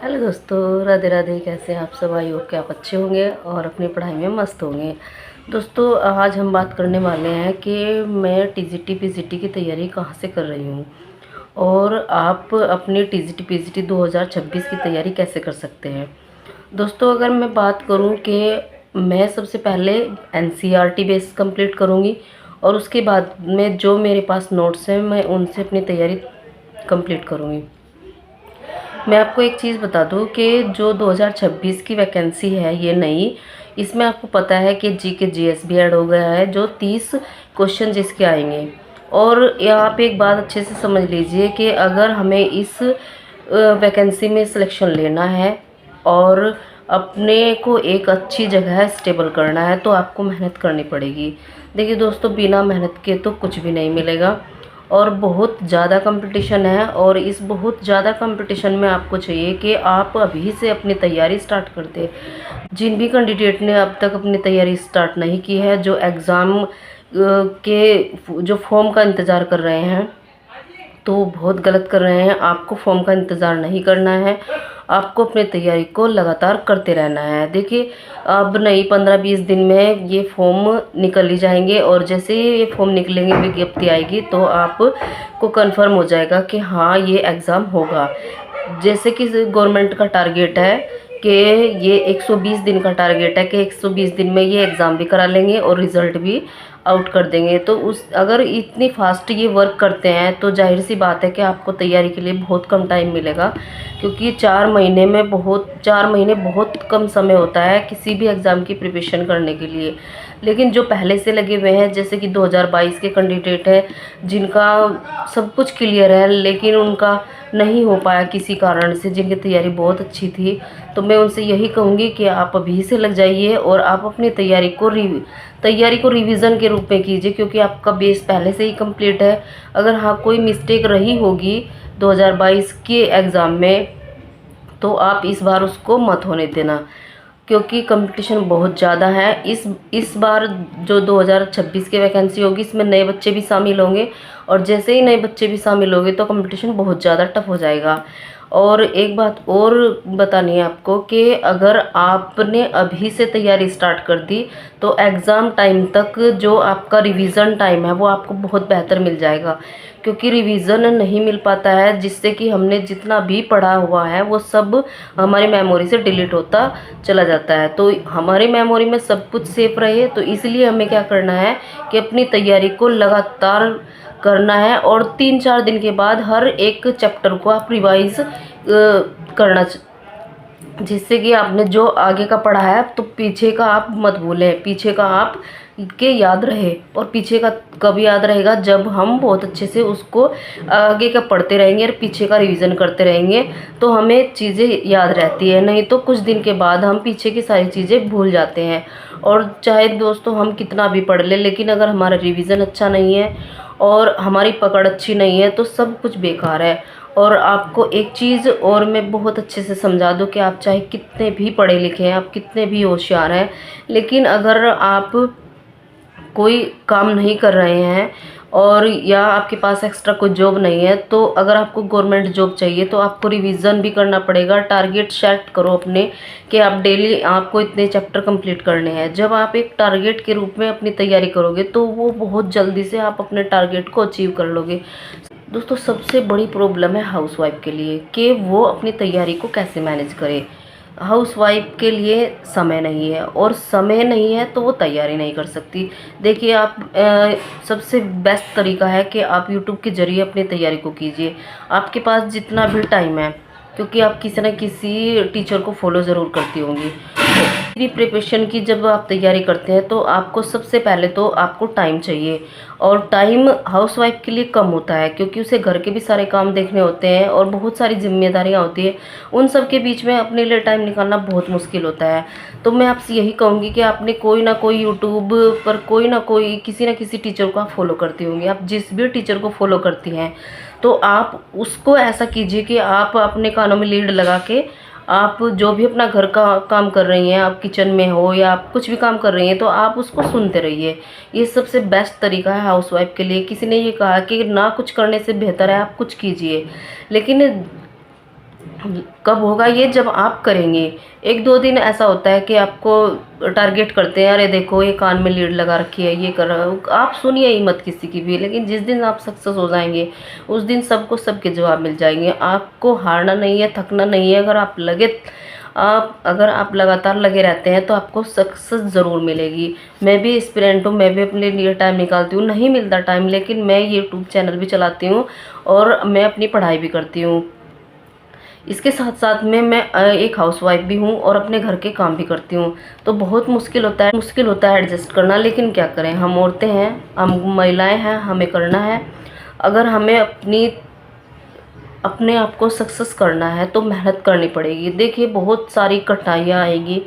Hello दोस्तों, राधे राधे। कैसे हैं आप सब? आई होप कि आप अच्छे होंगे और अपनी पढ़ाई में मस्त होंगे। दोस्तों, आज हम बात करने वाले हैं कि मैं टीजीटी पीजीटी की तैयारी कहाँ से कर रही हूँ और आप अपनी टीजीटी पीजीटी 2026 की तैयारी कैसे कर सकते हैं। दोस्तों, अगर मैं बात करूँ कि मैं सबसे पहले एनसीईआरटी बेस कंप्लीट करूँगी और उसके बाद में जो मेरे पास नोट्स हैं मैं उनसे अपनी तैयारी कंप्लीट करूँगी। मैं आपको एक चीज़ बता दूं कि जो 2026 की वैकेंसी है ये नई, इसमें आपको पता है कि जी के जीएस भी ऐड हो गया है, जो 30 क्वेश्चन जिसके आएंगे। और यहाँ पे एक बात अच्छे से समझ लीजिए कि अगर हमें इस वैकेंसी में सिलेक्शन लेना है और अपने को एक अच्छी जगह स्टेबल करना है तो आपको मेहनत करनी पड़ेगी। देखिए दोस्तों, बिना मेहनत के तो कुछ भी नहीं मिलेगा और बहुत ज़्यादा कंपटीशन है। और इस बहुत ज़्यादा कंपटीशन में आपको चाहिए कि आप अभी से अपनी तैयारी स्टार्ट कर दें। जिन भी कैंडिडेट ने अब तक अपनी तैयारी स्टार्ट नहीं की है, जो एग्ज़ाम के जो फॉर्म का इंतज़ार कर रहे हैं, तो बहुत गलत कर रहे हैं। आपको फॉर्म का इंतज़ार नहीं करना है, आपको अपनी तैयारी को लगातार करते रहना है। देखिए, अब नहीं 15-20 दिन में ये फॉर्म निकल ही जाएंगे और जैसे ही ये फॉर्म निकलेंगे, विज्ञप्ति आएगी तो आपको कंफर्म हो जाएगा कि हाँ ये एग्ज़ाम होगा। जैसे कि गवर्नमेंट का टारगेट है कि ये 120 दिन का टारगेट है कि 120 दिन में ये एग्ज़ाम भी करा लेंगे और रिज़ल्ट भी आउट कर देंगे। तो उस अगर इतनी फास्ट ये वर्क करते हैं तो जाहिर सी बात है कि आपको तैयारी के लिए बहुत कम टाइम मिलेगा, क्योंकि 4 महीने बहुत कम समय होता है किसी भी एग्ज़ाम की प्रिपरेशन करने के लिए। लेकिन जो पहले से लगे हुए हैं, जैसे कि 2022 के कैंडिडेट हैं जिनका सब कुछ क्लियर है लेकिन उनका नहीं हो पाया किसी कारण से, जिनकी तैयारी बहुत अच्छी थी, तो मैं उनसे यही कहूँगी कि आप अभी से लग जाइए और आप अपनी तैयारी को रिवीजन के रूप में कीजिए, क्योंकि आपका बेस पहले से ही कंप्लीट है। अगर हाँ कोई मिस्टेक रही होगी 2022 के एग्ज़ाम में तो आप इस बार उसको मत होने देना, क्योंकि कंपटीशन बहुत ज़्यादा है। इस बार जो 2026 की वैकेंसी होगी, इसमें नए बच्चे भी शामिल होंगे और जैसे ही नए बच्चे भी शामिल होंगे तो कंपटीशन बहुत ज़्यादा टफ हो जाएगा। और एक बात और बतानी है आपको कि अगर आपने अभी से तैयारी स्टार्ट कर दी तो एग्ज़ाम टाइम तक जो आपका रिवीजन टाइम है वो आपको बहुत बेहतर मिल जाएगा, क्योंकि रिवीजन नहीं मिल पाता है जिससे कि हमने जितना भी पढ़ा हुआ है वो सब हमारी मेमोरी से डिलीट होता चला जाता है। तो हमारी मेमोरी में सब कुछ सेफ रहे, तो इसलिए हमें क्या करना है कि अपनी तैयारी को लगातार करना है और 3-4 दिन के बाद हर एक चैप्टर को आप रिवाइज करना, जिससे कि आपने जो आगे का पढ़ा है तो पीछे का आप मत भूलें, पीछे का आप के याद रहे। और पीछे का कब याद रहेगा? जब हम बहुत अच्छे से उसको आगे का पढ़ते रहेंगे और पीछे का रिवीजन करते रहेंगे तो हमें चीज़ें याद रहती है। नहीं तो कुछ दिन के बाद हम पीछे की सारी चीज़ें भूल जाते हैं। और चाहे दोस्तों हम कितना भी पढ़ लें, लेकिन अगर हमारा रिवीजन अच्छा नहीं है और हमारी पकड़ अच्छी नहीं है तो सब कुछ बेकार है। और आपको एक चीज़ और मैं बहुत अच्छे से समझा दूँ कि आप चाहे कितने भी पढ़े लिखे हैं, आप कितने भी होशियार हैं, लेकिन अगर आप कोई काम नहीं कर रहे हैं और या आपके पास एक्स्ट्रा कोई जॉब नहीं है, तो अगर आपको गवर्नमेंट जॉब चाहिए तो आपको रिवीजन भी करना पड़ेगा। टारगेट सेट करो अपने कि आप डेली आपको इतने चैप्टर कंप्लीट करने हैं। जब आप एक टारगेट के रूप में अपनी तैयारी करोगे तो वो बहुत जल्दी से आप अपने टारगेट को अचीव कर लोगे। दोस्तों, सबसे बड़ी प्रॉब्लम है हाउसवाइफ के लिए कि वो अपनी तैयारी को कैसे मैनेज करे। हाउसवाइफ के लिए समय नहीं है और समय नहीं है तो वो तैयारी नहीं कर सकती। देखिए, आप सबसे बेस्ट तरीका है कि आप यूट्यूब के ज़रिए अपनी तैयारी को कीजिए, आपके पास जितना भी टाइम है, क्योंकि आप किसी न किसी टीचर को फॉलो ज़रूर करती होंगी। तो प्रिपरेशन की जब आप तैयारी करते हैं तो आपको सबसे पहले तो आपको टाइम चाहिए, और टाइम हाउसवाइफ के लिए कम होता है क्योंकि उसे घर के भी सारे काम देखने होते हैं और बहुत सारी जिम्मेदारियां होती है। उन सब के बीच में अपने लिए टाइम निकालना बहुत मुश्किल होता है। तो मैं आपसे यही कहूँगी कि आपने कोई ना कोई यूट्यूब पर कोई ना कोई किसी न किसी टीचर को आप फॉलो करती होंगी। आप जिस भी टीचर को फॉलो करती हैं तो आप उसको ऐसा कीजिए कि आप अपने कानों में लीड लगा के आप जो भी अपना घर का काम कर रही हैं, आप किचन में हो या आप कुछ भी काम कर रही हैं, तो आप उसको सुनते रहिए। ये सबसे बेस्ट तरीका है हाउसवाइफ के लिए। किसी ने ये कहा कि ना कुछ करने से बेहतर है आप कुछ कीजिए, लेकिन कब होगा ये, जब आप करेंगे। 1-2 दिन ऐसा होता है कि आपको टारगेट करते हैं, अरे देखो ये कान में लीड लगा रखी है, ये कर रहा है, आप सुनिए ही मत किसी की भी। लेकिन जिस दिन आप सक्सेस हो जाएंगे उस दिन सबको सबके जवाब मिल जाएंगे। आपको हारना नहीं है, थकना नहीं है। अगर आप लगातार लगे रहते हैं तो आपको सक्सेस ज़रूर मिलेगी। मैं भी एस्पिरेंट हूँ, मैं भी अपने लिए टाइम निकालती हूँ। नहीं मिलता टाइम, लेकिन मैं यूट्यूब चैनल भी चलाती हूँ और मैं अपनी पढ़ाई भी करती हूँ। इसके साथ साथ में मैं एक हाउसवाइफ भी हूँ और अपने घर के काम भी करती हूँ। तो बहुत मुश्किल होता है एडजस्ट करना, लेकिन क्या करें, हम औरतें हैं, हम महिलाएं हैं, हमें करना है। अगर हमें अपने आप को सक्सेस करना है तो मेहनत करनी पड़ेगी। देखिए बहुत सारी कठिनाइयाँ आएगी,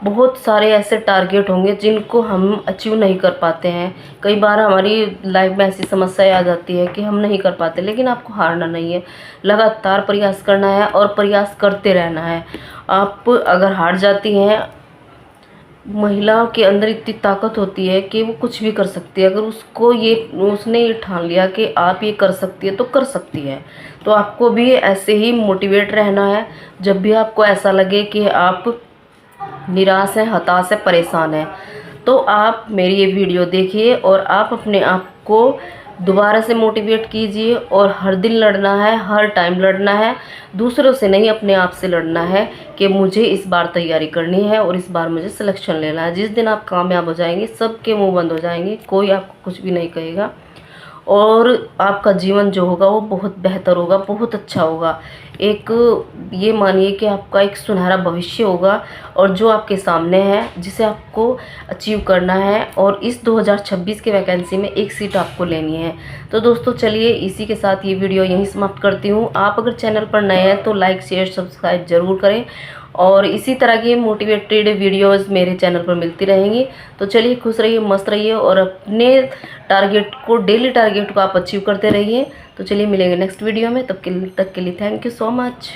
बहुत सारे ऐसे टारगेट होंगे जिनको हम अचीव नहीं कर पाते हैं। कई बार हमारी लाइफ में ऐसी समस्याएं आ जाती है कि हम नहीं कर पाते, लेकिन आपको हारना नहीं है, लगातार प्रयास करना है और प्रयास करते रहना है। आप अगर हार जाती हैं, महिलाओं के अंदर इतनी ताकत होती है कि वो कुछ भी कर सकती है। अगर उसने ये ठान लिया कि आप ये कर सकती है तो कर सकती है। तो आपको भी ऐसे ही मोटिवेट रहना है। जब भी आपको ऐसा लगे कि आप निराश हैं, हताश हैं, परेशान हैं, तो आप मेरी ये वीडियो देखिए और आप अपने आप को दोबारा से मोटिवेट कीजिए। और हर दिन लड़ना है, हर टाइम लड़ना है, दूसरों से नहीं अपने आप से लड़ना है कि मुझे इस बार तैयारी करनी है और इस बार मुझे सिलेक्शन लेना है। जिस दिन आप कामयाब हो जाएंगे सबके मुंह बंद हो जाएंगे, कोई आपको कुछ भी नहीं कहेगा और आपका जीवन जो होगा वो बहुत बेहतर होगा, बहुत अच्छा होगा। एक ये मानिए कि आपका एक सुनहरा भविष्य होगा और जो आपके सामने है, जिसे आपको अचीव करना है। और इस 2026 के वैकेंसी में एक सीट आपको लेनी है। तो दोस्तों चलिए इसी के साथ ये वीडियो यहीं समाप्त करती हूँ। आप अगर चैनल पर नए हैं तो लाइक शेयर सब्सक्राइब ज़रूर करें और इसी तरह की मोटिवेटेड वीडियोस मेरे चैनल पर मिलती रहेंगी। तो चलिए खुश रहिए, मस्त रहिए और अपने डेली टारगेट को आप अचीव करते रहिए। तो चलिए मिलेंगे नेक्स्ट वीडियो में, तब तक के लिए थैंक यू सो मच।